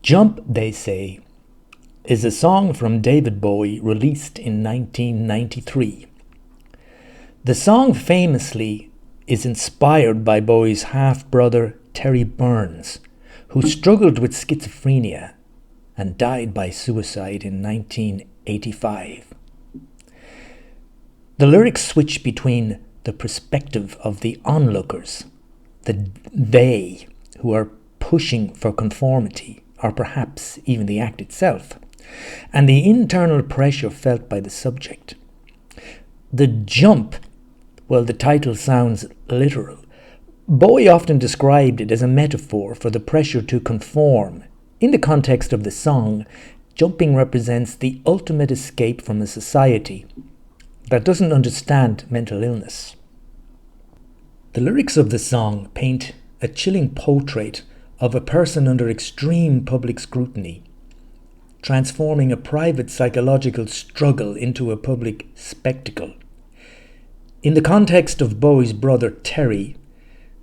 Jump, They Say, is a song from David Bowie released in 1993. The song famously is inspired by Bowie's half-brother Terry Burns, who struggled with schizophrenia and died by suicide in 1985. The lyrics switch between the perspective of the onlookers, the they who are pushing for conformity, or perhaps even the act itself, and the internal pressure felt by the subject. The jump, well, the title sounds literal. Bowie often described it as a metaphor for the pressure to conform. In the context of the song, jumping represents the ultimate escape from a society that doesn't understand mental illness. The lyrics of the song paint a chilling portrait of a person under extreme public scrutiny, transforming a private psychological struggle into a public spectacle. In the context of Bowie's brother Terry,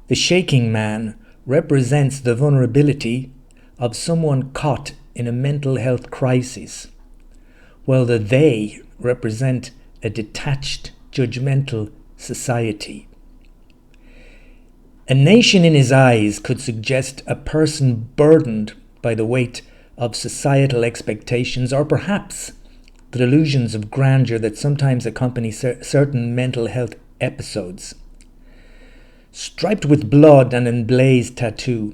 the shaking man represents the vulnerability of someone caught in a mental health crisis, while the they represent a detached, judgmental society. A nation in his eyes could suggest a person burdened by the weight of societal expectations, or perhaps the delusions of grandeur that sometimes accompany certain mental health episodes. Striped with blood and emblazed tattoo,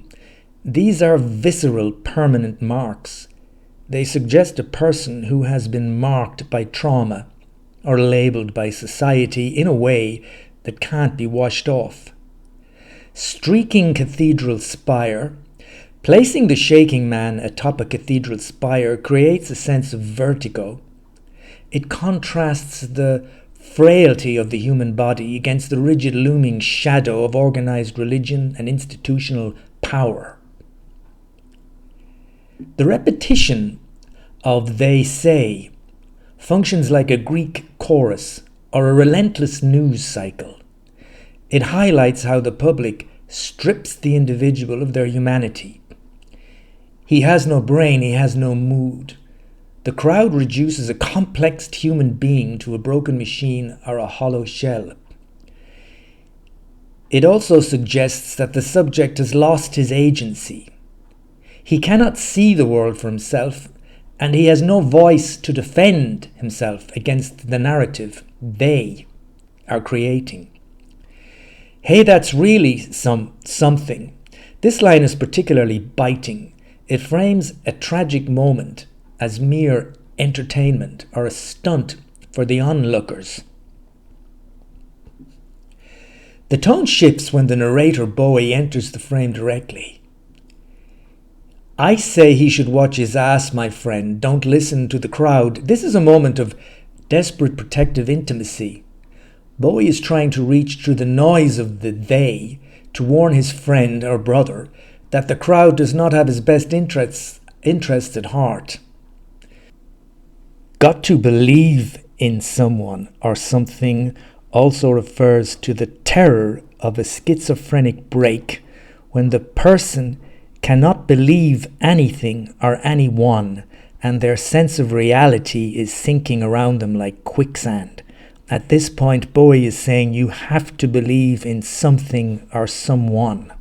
these are visceral, permanent marks. They suggest a person who has been marked by trauma or labelled by society in a way that can't be washed off. Streaking cathedral spire, placing the shaking man atop a cathedral spire creates a sense of vertigo. It contrasts the frailty of the human body against the rigid looming shadow of organised religion and institutional power. The repetition of "they say" functions like a Greek chorus or a relentless news cycle. It highlights how the public strips the individual of their humanity. He has no brain, he has no mood. The crowd reduces a complex human being to a broken machine or a hollow shell. It also suggests that the subject has lost his agency. He cannot see the world for himself, and he has no voice to defend himself against the narrative they are creating. Hey, that's really something. This line is particularly biting. It frames a tragic moment as mere entertainment or a stunt for the onlookers. The tone shifts when the narrator Bowie enters the frame directly. I say he should watch his ass, my friend. Don't listen to the crowd. This is a moment of desperate protective intimacy. Bowie is trying to reach through the noise of the they to warn his friend or brother that the crowd does not have his best interests at heart. Got to believe in someone or something also refers to the terror of a schizophrenic break when the person cannot believe anything or anyone and their sense of reality is sinking around them like quicksand. At this point, Bowie is saying you have to believe in something or someone.